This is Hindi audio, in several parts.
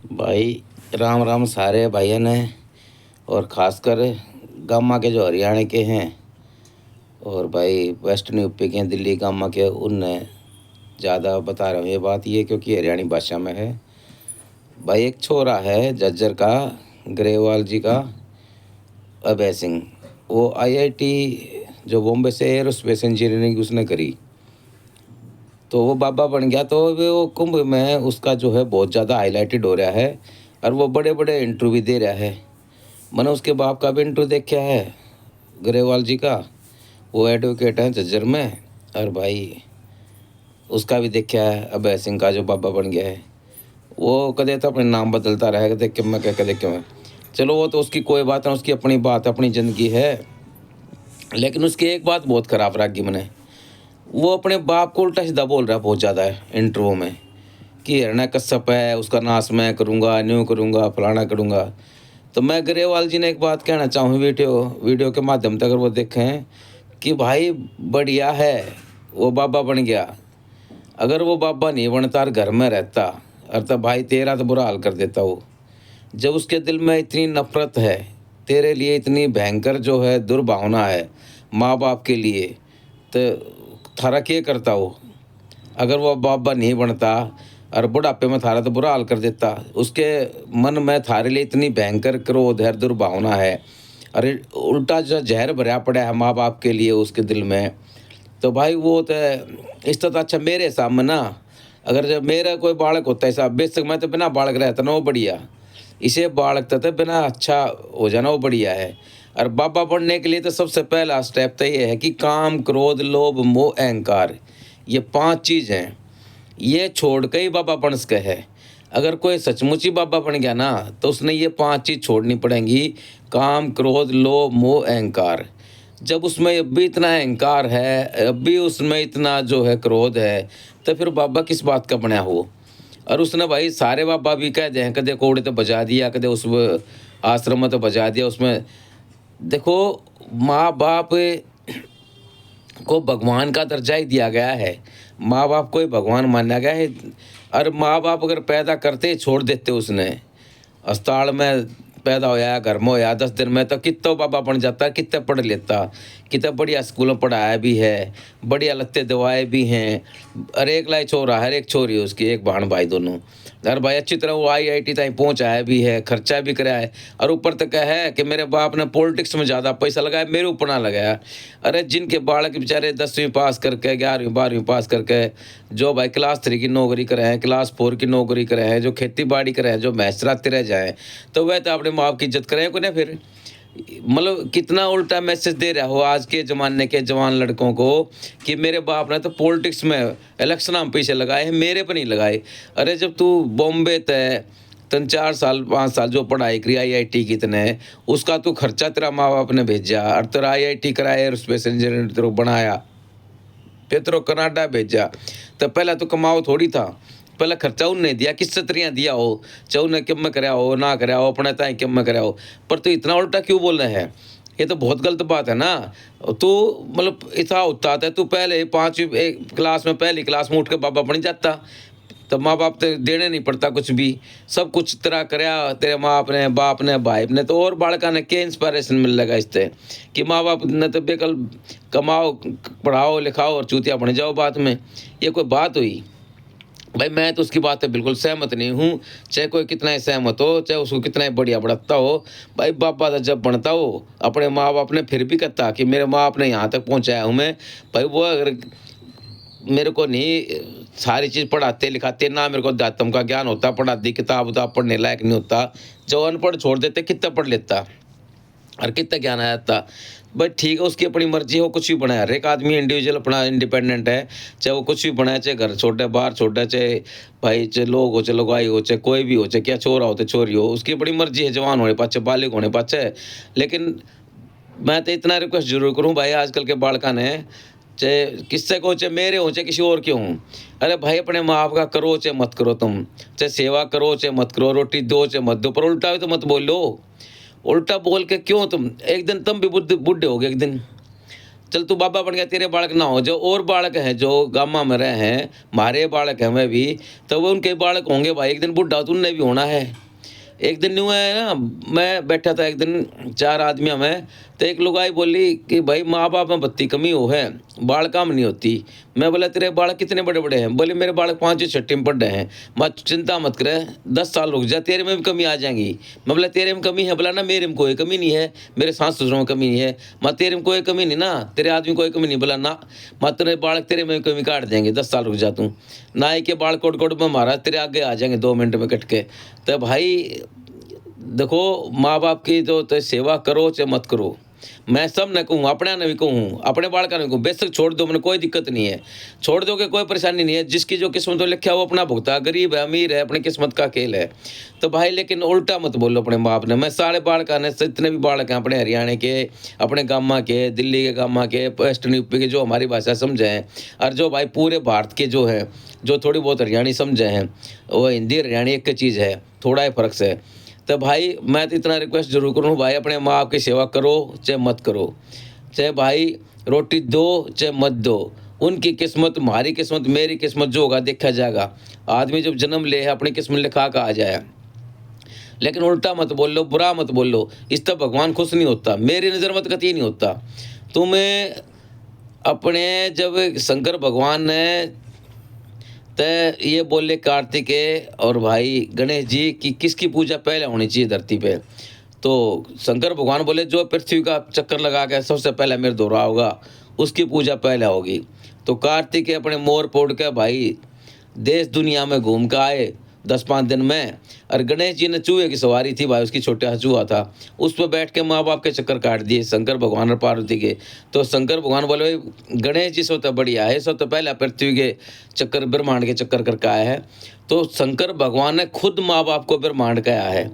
भाई राम राम सारे भाइयों ने। और ख़ासकर गामा के जो हरियाणा के हैं और भाई वेस्टर्न यूपी के हैं, दिल्ली गामा के, उनने ज़्यादा बता रहा हूँ ये बात, ये क्योंकि हरियाणी भाषा में है। भाई एक छोरा है झज्जर का, ग्रेवाल जी का, अभय सिंह। वो आईआईटी जो बॉम्बे से एयरोस्पेस इंजीनियरिंग उसने करी, तो वो बाबा बन गया। तो वो कुंभ में उसका जो है बहुत ज़्यादा हाईलाइटेड हो रहा है और वो बड़े बड़े इंटरव्यू भी दे रहा है। मैंने उसके बाप का भी इंटरव्यू देखा है, ग्रेवाल जी का। वो एडवोकेट हैं झज्जर में। और भाई उसका भी देखा है, अभय सिंह का जो बाबा बन गया है। वो कदे तो अपने नाम बदलता रहेगा, देख के मैं क्या कदे क्यों मैं। चलो वो तो उसकी कोई बात ना, उसकी अपनी बात, अपनी ज़िंदगी है। लेकिन उसकी एक बात बहुत ख़राब लगी मैंने, वो अपने बाप को उल्टा सीधा बोल रहा है बहुत ज़्यादा है इंटरव्यू में, कि हिरण्य कश्यप है, उसका नाश मैं करूँगा, न्यू करूँगा, फलाना करूँगा। तो मैं ग्रेवाल जी ने एक बात कहना चाहूँ, वीडियो वीडियो के माध्यम से अगर वो देखें, कि भाई बढ़िया है वो बाबा बन गया। अगर वो बाबा नहीं बनता और घर में रहता, और तब भाई तेरा तो बुरा हाल कर देता वो। जब उसके दिल में इतनी नफरत है तेरे लिए, इतनी भयंकर जो है दुर्भावना है माँ बाप के लिए, तो थारा क्या करता वो। अगर वो बाबा नहीं बनता और बुढ़ापे में थारा तो बुरा हाल कर देता। उसके मन में थारे लिए इतनी भयंकर क्रोध है, दुर्भावना है। अरे उल्टा जो जहर भरा पड़ा है माँ बाप के लिए उसके दिल में। तो भाई वो तो इस तो अच्छा मेरे हिसाब में ना, अगर जब मेरा कोई बालक होता है साहब, बेशक मैं तो बिना बालक रहता ना वो बढ़िया। इसे बालक तो बिना अच्छा हो जाना वो बढ़िया है। और बाबा बनने के लिए तो सबसे पहला स्टेप तो ये है कि काम, क्रोध, लोभ, मोह, अहंकार, ये 5 चीज़ हैं। ये छोड़ के ही बाबा बन सके है। अगर कोई सचमुच ही बाबा बन गया ना, तो उसने ये 5 चीज़ छोड़नी पड़ेंगी: काम, क्रोध, लोभ, मोह, अहंकार। जब उसमें अब भी इतना अहंकार है, अब भी उसमें इतना जो है क्रोध है, तो फिर बाबा किस बात का बना हो। और उसने भाई सारे बाबा भी कह दिए हैं, कदे कोड़े तो बजा दिया, कदे उस आश्रम में तो बजा दिया। उसमें देखो, माँ बाप को भगवान का दर्जा ही दिया गया है। माँ बाप को ही भगवान माना गया है। और माँ बाप अगर पैदा करते छोड़ देते, उसने अस्पताल में पैदा होया, घर में होया, 10 दिन में तो कितना बाबा बन जाता, कितने पढ़ लेता, कितना बढ़िया स्कूल में पढ़ाया भी है, बढ़िया लत्ते दवाए भी हैं। हर एक लाई छोरा, हर एक छोरी है उसकी, एक बहन भाई दोनों। और भाई अच्छी तरह वो आईआईटी तक पहुंचाया भी है, खर्चा भी कराया है। और ऊपर तक है कि मेरे बाप ने पॉलिटिक्स में ज़्यादा पैसा लगाया, मेरे ऊपर ना लगाया। अरे जिनके बालक बेचारे 10वीं पास करके, 11वीं 12वीं पास करके, जो भाई क्लास 3 की नौकरी करे हैं, क्लास 4 की नौकरी करे हैं, जो खेती बाड़ी करे हैं, जो मैच चलाते रह जाए, तो वह तो अपने माँ बाप की इज्जत करें को नहीं फिर। मतलब कितना उल्टा मैसेज दे रहा हो आज के ज़माने के जवान लड़कों को, कि मेरे बाप ने तो पॉलिटिक्स में इलेक्शन हम पीछे लगाए हैं, मेरे पे नहीं लगाए। अरे जब तू बॉम्बे तय 3-4 साल 5 साल जो पढ़ाई करी आईआईटी की तने, उसका तू खर्चा तेरा माँ बाप ने भेजा, और तेरा आईआईटी कराया, एयरोस्पेस इंजीनियर तेरे को बनाया, फिर तेरे को कनाडा भेजा। तो पहले तो कमाओ थोड़ी था, पहले खर्चा उनने दिया, किस तरिया दिया हो, चाहे उन्हें किम में कराया हो ना कराया हो, अपने ताई किम में कराया हो। पर तो इतना उल्टा क्यों बोल रहे हैं, ये तो बहुत गलत बात है ना। तू मतलब इतना होता है, तू पहले 5वीं क्लास में, पहली क्लास में उठ के बाबा बन जाता, तो माँ बाप तो देने नहीं पड़ता कुछ भी, सब कुछ तेरा कराया तेरे माँ बाप ने, भाई ने। तो और बालका ने क्या इंस्पायरेशन मिल लगा इससे, कि माँ बाप ने तो बेकल कमाओ, पढ़ाओ लिखाओ और चूतिया बन जाओ बाद में। ये कोई बात हुई? भाई मैं तो उसकी बात से बिल्कुल सहमत नहीं हूँ। चाहे कोई कितना ही सहमत हो, चाहे उसको कितना ही बढ़िया बढ़ता हो, भाई बाबा तो जब बनता हो अपने माँ बाप ने फिर भी कहता कि मेरे माँ बाप ने यहाँ तक पहुँचाया हूँ मैं। भाई वो अगर मेरे को नहीं सारी चीज़ पढ़ाते लिखाते ना, मेरे को अध्यात्म का ज्ञान होता, पढ़ा दी किताब उताब पढ़ने लायक नहीं होता, जो अनपढ़ छोड़ देते कितना पढ़ लेता और कितना ज्ञान आ जाता। भाई ठीक है, उसकी अपनी मर्जी हो, कुछ भी बनाए, हर एक आदमी इंडिविजुअल अपना इंडिपेंडेंट है। चाहे वो कुछ भी बनाए, चाहे घर छोटे बाहर छोटे, चाहे भाई चाहे लोग हो, चाहे लुगाई हो, चाहे कोई भी हो, चाहे क्या छोरा हो, चाहे छोरी हो, उसकी बड़ी मर्जी है, जवान होने पाचे, बालिग होने पाचे। लेकिन मैं तो इतना रिक्वेस्ट जरूर करूँ भाई, आजकल के बालका ने, चाहे किससे को, चाहे मेरे हो चाहे किसी और के हों, अरे भाई अपने माँ बाप का करो चाहे मत करो, तुम चाहे सेवा करो चाहे मत करो, रोटी दो चाहे मत दो, पर उल्टा भी तो मत बोलो। उल्टा बोल के क्यों, तुम एक दिन तुम भी बुढ़े हो गए एक दिन। चल तू बाबा बन गया, तेरे बालक ना हो। जो और बालक हैं जो गामा में रहे हैं, हमारे बालक हैं मैं भी, तो वो उनके बालक होंगे भाई। एक दिन बुढ़ा हो तो उनने भी होना है। एक दिन यूँ है ना, मैं बैठा था एक दिन 4 आदमी में, तो एक लुगाई बोली कि भाई माँ बाप में बत्ती कमी हो है, बालका में नहीं होती। मैं बोला तेरे बालक कितने बड़े बड़े हैं? बोले मेरे बालक 5वीं 6वीं में पढ़ रहे हैं। मत चिंता मत करे, 10 साल रुक जा, तेरे में भी कमी आ जाएंगी। मैं बोला तेरे में कमी है? बोला ना मेरे में कोई कमी नहीं है, मेरे सास ससुरों में कमी नहीं है। मैं तेरे में कोई कमी नहीं ना, तेरे आदमी कोई कमी नहीं। बोला ना, मैं तेरे बालक तेरे में भी कमी काट देंगे, 10 साल रुक जा तू। नाई के बाल कोट कोट में मारा, तेरे आगे आ जाएंगे 2 मिनट में कट के। तो भाई देखो, माँ बाप की तो सेवा करो चाहे मत करो। मैं सब न कहूँ, अपने ने भी कहूँ, अपने बालका ने कहूँ, बेशक छोड़ दो, मैंने कोई दिक्कत नहीं है। छोड़ दोगे कोई परेशानी नहीं है। जिसकी जो किस्मत में लिखा है वो अपना भुगता, गरीब है अमीर है अपनी किस्मत का खेल है। तो भाई लेकिन उल्टा मत बोलो अपने बाप ने। मैं सारे बालका ने, जितने भी बालक हैं अपने हरियाणा के, अपने गामा के, दिल्ली के गामा के, वेस्टर्न यूपी के, जो हमारी भाषा समझे हैं, और जो भाई पूरे भारत के जो है, जो थोड़ी बहुत हरियाणी समझे हैं, वो हिंदी हरियाणी एक चीज़ है, थोड़ा ही फ़र्क से। तो भाई मैं तो इतना रिक्वेस्ट जरूर करूँ भाई, अपने माँ बाप की सेवा करो चाहे मत करो, चाहे भाई रोटी दो चाहे मत दो। उनकी किस्मत, हमारी किस्मत, मेरी किस्मत जो होगा देखा जाएगा। आदमी जब जन्म ले है अपनी किस्मत लिखा का आ जाए। लेकिन उल्टा मत बोल लो, बुरा मत बोल लो, इस तब भगवान खुश नहीं होता। मेरी नज़र मत कतई नहीं होता। तुम्हें अपने जब शंकर भगवान ने तो ये बोले कार्तिकेय और भाई गणेश जी की किसकी पूजा पहले होनी चाहिए धरती पे? तो शंकर भगवान बोले जो पृथ्वी का चक्कर लगा के सबसे पहले मेरे दोहरा होगा, उसकी पूजा पहले होगी। तो कार्तिकेय अपने मोर पोड़ के भाई देश दुनिया में घूम के आए 10-5 दिन में। और गणेश जी ने चूहे की सवारी थी भाई, उसकी छोटा चूहा था, उस पर बैठ के माँ बाप के चक्कर काट दिए शंकर भगवान और पार्वती के। तो शंकर भगवान बोले भाई गणेश जी सो तो बढ़िया है, सो तो पहले पृथ्वी के चक्कर, ब्रह्मांड के चक्कर करके आया है। तो शंकर भगवान ने खुद माँ बाप को ब्रह्मांड कहा है।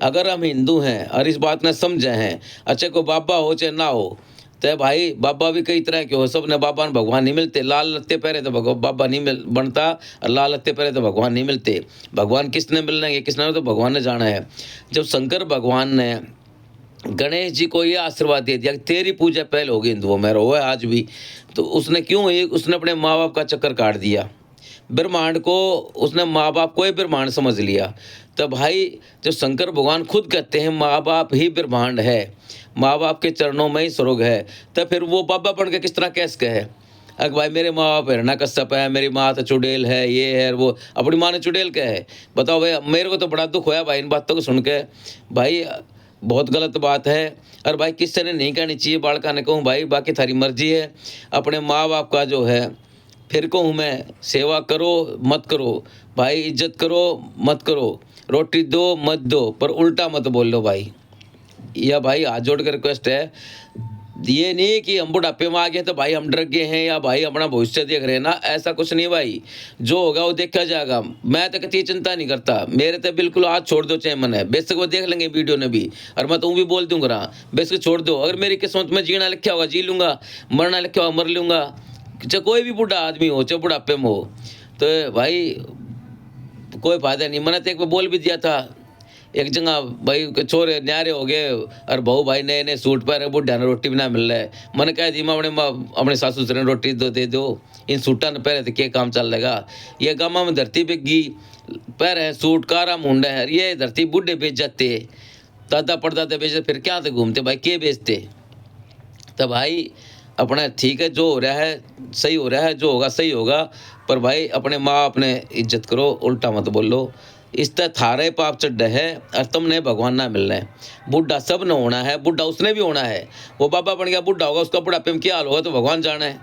अगर हम हिंदू हैं और इस बात ने समझे हैं, अच्छा को बाबा हो चाहे ना हो, तो भाई बाबा भी कई तरह के हो, सब ने बाबा ने भगवान नहीं मिलते। लाल लत्ते पहरे तो बाबा नहीं मिल बनता, और लाल लत्ते पहरे तो भगवान नहीं मिलते। भगवान किसने मिलना है किसने, तो भगवान ने जाना है। जब शंकर भगवान ने गणेश जी को ये आशीर्वाद दे दिया कि तेरी पूजा पहले होगी हिंदुओं में, रो है आज भी, तो उसने क्यों ये, उसने अपने माँ बाप का चक्कर काट दिया। ब्रह्मांड को उसने माँ बाप को ही ब्रह्मांड समझ लिया। तो भाई जो शंकर भगवान खुद कहते हैं माँ बाप ही ब्रह्मांड है, माँ बाप के चरणों में ही स्वर्ग है, तो फिर वो बाबा बन के किस तरह कैसे कहे? अगर भाई मेरे माँ बाप हिरण्यकश्यप है, मेरी माँ तो चुड़ैल है, ये है वो, अपनी माँ ने चुड़ैल क्या है बताओ भाई। मेरे को तो बड़ा दुख होया भाई इन बातों को सुन के, भाई बहुत गलत बात है। और भाई किससे ने नहीं कहनी चाहिए, बालका ने कहूँ भाई बाकी थारी मर्जी है। अपने माँ बाप का जो है फिर कहूँ मैं, सेवा करो मत करो भाई, इज्जत करो मत करो, रोटी दो मत दो, पर उल्टा मत बोल लो भाई। या भाई हाथ जोड़ कर रिक्वेस्ट है, ये नहीं कि हम बुढ़ापे में आ गए तो भाई हम डर गए हैं या भाई अपना भविष्य देख रहे हैं ना, ऐसा कुछ नहीं भाई। जो होगा वो देखा जाएगा। मैं तो कभी चिंता नहीं करता, मेरे तो बिल्कुल हाथ छोड़ दो चाहे मन है, बेशक वो देख लेंगे वीडियो ने भी, और मैं तो भी बोल दूंगा बेशक छोड़ दो। अगर मेरी किस्मत में जीना लिखा होगा जी लूँगा, मरना लिखा होगा मर लूँगा, चाहे कोई भी बूढ़ा आदमी हो चाहे बुढ़ापे में हो। तो भाई कोई फायदा नहीं। मैंने तो एक बार बोल भी दिया था एक जगह भाई, छोरे न्यारे हो गए और बहू भाई नए नए सूट पहने, बुढ़ा ने रोटी भी ना मिल रहा है। मैंने कहा जी मैं अपने सासू ससुर ने रोटी दे दो, इन सूटा ने पहने तो क्या काम चल लेगा। ये गामा में धरती बिकी पैर है सूट कारा मुंडा है, ये धरती बूढ़े बेच जाते, दादा परदादा बेचते, फिर क्या थे घूमते भाई के बेचते। तो भाई अपना ठीक है, जो हो रहा है सही हो रहा है, जो होगा सही होगा, पर भाई अपने माँ अपने इज्जत करो, उल्टा मत बोलो। इस तरह थारे पाप चढ़ है और तुमने भगवान ना मिलना है। बुढ़ा सब ने होना है, बुढ़ा उसने भी होना है। वो बाबा बन गया बुढ़ा होगा, उसका बुढ़ापे में क्या हाल होगा तो भगवान जाने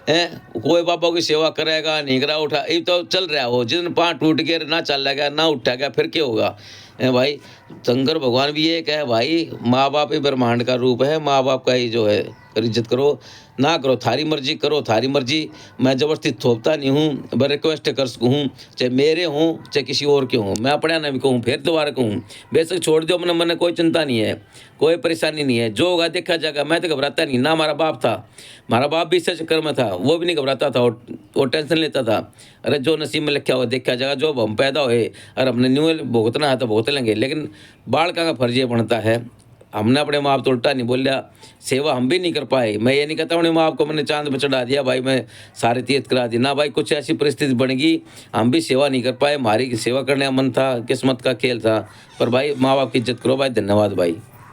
हैं। कोई बाबा की सेवा करेगा नहीं करा उठा, ये तो चल रहा हो, जिस दिन पाँव टूट गया ना चल लगा ना उठा गया फिर क्या होगा है भाई। शंकर भगवान भी ये कहे भाई माँ बाप ही ब्रह्मांड का रूप है, माँ बाप का ही जो है इज्जत करो ना करो, थारी मर्जी करो, थारी मर्जी। मैं ज़बरदस्ती थोपता नहीं हूँ, मैं रिक्वेस्ट कर सकूँ, चाहे मेरे हों चाहे किसी और के हों। मैं अपने ना भी कहूँ फिर दोबारा कहूँ, बेशक छोड़ दो अपने मन में, कोई चिंता नहीं है, कोई परेशानी नहीं है, जो होगा देखा जाएगा। मैं तो घबराता नहीं ना, हमारा बाप था, हमारा बाप भी इससे चक्कर में था, वो भी नहीं घबराता था, वो टेंशन लेता था। अरे जो नसीब में लिखा हुआ देखा जाएगा, जो हम पैदा हुए और हमने न्यू भुगतना है तो भुगत लेंगे। लेकिन बालका का फर्ज ये बनता है हमने अपने माँ बाप तो उल्टा नहीं बोलिया, सेवा हम भी नहीं कर पाए। मैं ये नहीं कहता अपने माँ बाप को मैंने चाँद पे चढ़ा दिया भाई, मैं सारे तीर्थ करा दी ना भाई, कुछ ऐसी परिस्थिति बन गई, हम भी सेवा नहीं कर पाए, हमारी सेवा करने का मन था, किस्मत का खेल था। पर भाई माँ बाप की इज़्ज़त करो भाई, धन्यवाद भाई।